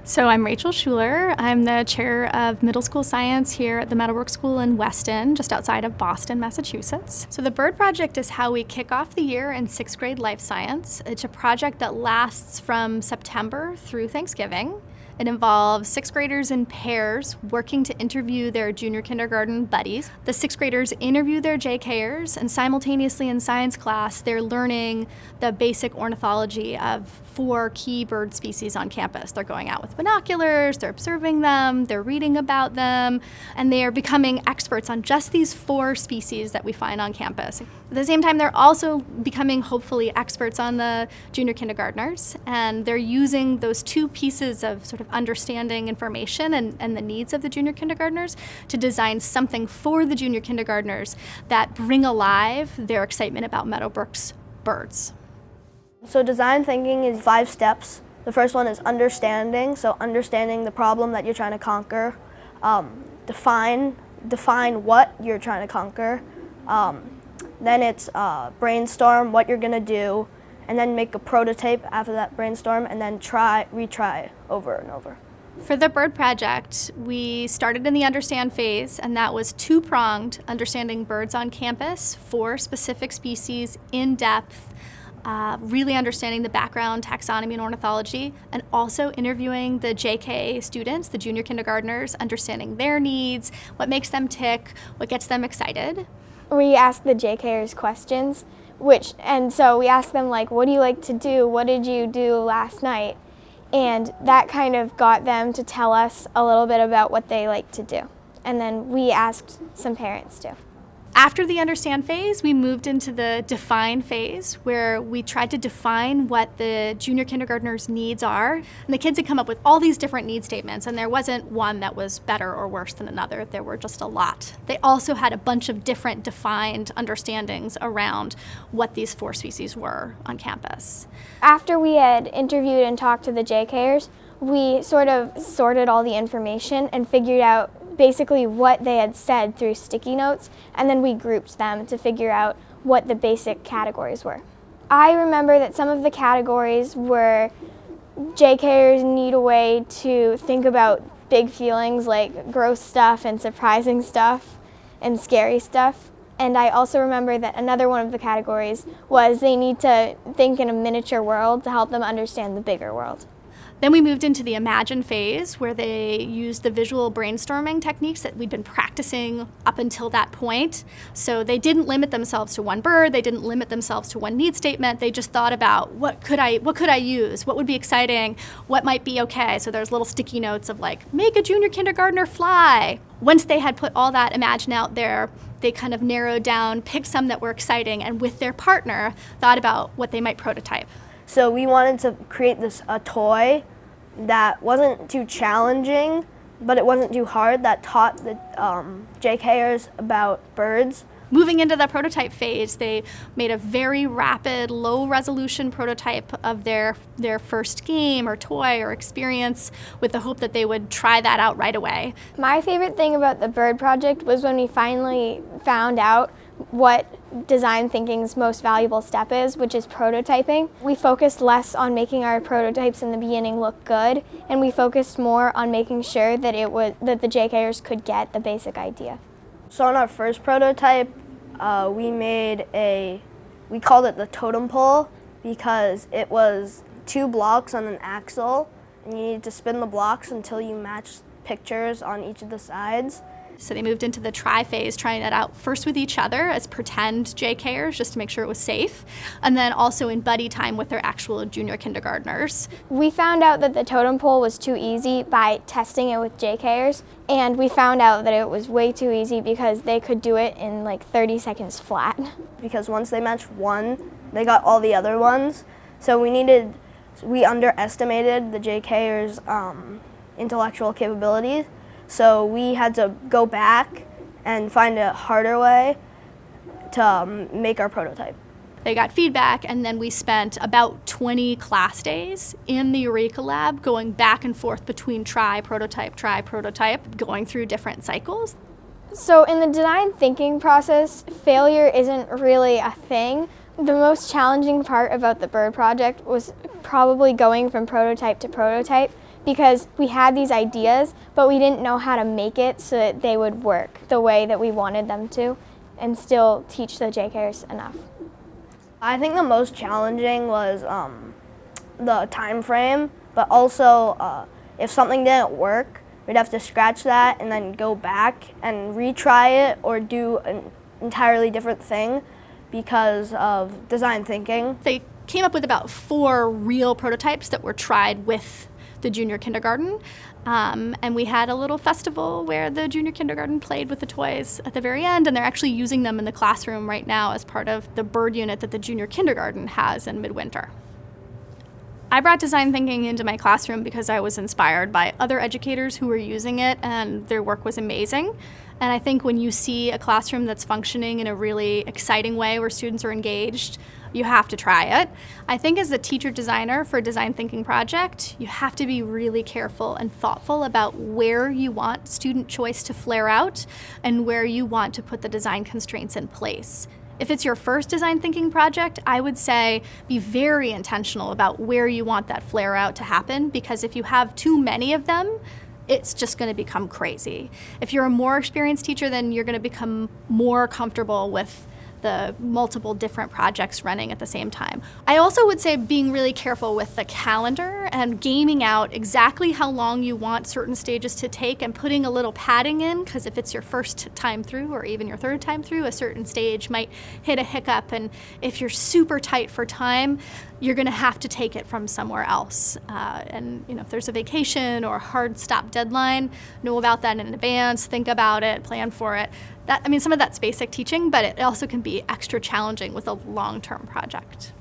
So I'm Rachel Schuler. I'm the chair of middle school science here at the Meadowbrook School in Weston, just outside of Boston, Massachusetts. So the Bird Project is how we kick off the year in sixth grade life science. It's a project that lasts from September through Thanksgiving. It involves sixth graders in pairs working to interview their junior kindergarten buddies. The sixth graders interview their JKers, and simultaneously in science class, they're learning the basic ornithology of 4 key bird species on campus. They're going out with binoculars, they're observing them, they're reading about them, and they are becoming experts on just these 4 species that we find on campus. At the same time, they're also becoming, hopefully, experts on the junior kindergartners, and they're using those 2 pieces of sort of understanding information and the needs of the junior kindergartners to design something for the junior kindergartners that bring alive their excitement about Meadowbrook's birds. So design thinking is 5 steps. The first one is understanding, so understanding the problem that you're trying to conquer. Define what you're trying to conquer. Then it's brainstorm what you're going to do, and then make a prototype after that brainstorm, and then retry over and over. For the Bird Project, we started in the understand phase, and that was 2-pronged, understanding birds on campus, 4 specific species in depth, really understanding the background, taxonomy, and ornithology, and also interviewing the JK students, the junior kindergartners, understanding their needs, what makes them tick, what gets them excited. We asked the JKers questions, and so we asked them, like, what do you like to do? What did you do last night? And that kind of got them to tell us a little bit about what they like to do. And then we asked some parents too. After the understand phase, we moved into the define phase, where we tried to define what the junior kindergartners' needs are. And the kids had come up with all these different need statements, and there wasn't one that was better or worse than another. There were just a lot. They also had a bunch of different defined understandings around what these 4 species were on campus. After we had interviewed and talked to the JKers, we sort of sorted all the information and figured out basically what they had said through sticky notes, and then we grouped them to figure out what the basic categories were. I remember that some of the categories were JKers need a way to think about big feelings like gross stuff and surprising stuff and scary stuff. And I also remember that another one of the categories was they need to think in a miniature world to help them understand the bigger world. Then we moved into the imagine phase, where they used the visual brainstorming techniques that we'd been practicing up until that point. So they didn't limit themselves to one bird, they didn't limit themselves to one need statement, they just thought about what could I use, what would be exciting, what might be okay. So there's little sticky notes of like, make a junior kindergartner fly. Once they had put all that imagine out there, they kind of narrowed down, picked some that were exciting, and with their partner, thought about what they might prototype. So we wanted to create a toy that wasn't too challenging, but it wasn't too hard, that taught the JKers about birds. Moving into the prototype phase, they made a very rapid, low-resolution prototype of their first game or toy or experience, with the hope that they would try that out right away. My favorite thing about the Bird Project was when we finally found out what design thinking's most valuable step is, which is prototyping. We focused less on making our prototypes in the beginning look good, and we focused more on making sure that the JKers could get the basic idea. So on our first prototype, we called it the totem pole, because it was 2 blocks on an axle, and you needed to spin the blocks until you matched pictures on each of the sides. So they moved into the try phase, trying that out first with each other as pretend JKers, just to make sure it was safe, and then also in buddy time with their actual junior kindergartners. We found out that the totem pole was too easy by testing it with JKers, and we found out that it was way too easy because they could do it in like 30 seconds flat. Because once they matched one, they got all the other ones. So we underestimated the JKers' intellectual capabilities. So we had to go back and find a harder way to make our prototype. They got feedback, and then we spent about 20 class days in the Eureka Lab going back and forth between try, prototype, going through different cycles. So in the design thinking process, failure isn't really a thing. The most challenging part about the Bird Project was probably going from prototype to prototype, because we had these ideas, but we didn't know how to make it so that they would work the way that we wanted them to and still teach the JKers enough. I think the most challenging was the time frame, but also if something didn't work, we'd have to scratch that and then go back and retry it or do an entirely different thing because of design thinking. They came up with about 4 real prototypes that were tried with the junior kindergarten. And we had a little festival where the junior kindergarten played with the toys at the very end, and they're actually using them in the classroom right now as part of the bird unit that the junior kindergarten has in midwinter. I brought design thinking into my classroom because I was inspired by other educators who were using it, and their work was amazing. And I think when you see a classroom that's functioning in a really exciting way where students are engaged, you have to try it. I think as a teacher designer for a design thinking project, you have to be really careful and thoughtful about where you want student choice to flare out and where you want to put the design constraints in place. If it's your first design thinking project, I would say be very intentional about where you want that flare out to happen, because if you have too many of them, it's just going to become crazy. If you're a more experienced teacher, then you're going to become more comfortable with the multiple different projects running at the same time. I also would say being really careful with the calendar and gaming out exactly how long you want certain stages to take and putting a little padding in, because if it's your first time through or even your third time through, a certain stage might hit a hiccup, and if you're super tight for time, you're going to have to take it from somewhere else. And if there's a vacation or a hard stop deadline, know about that in advance, think about it, plan for it. Some of that's basic teaching, but it also can be extra challenging with a long-term project.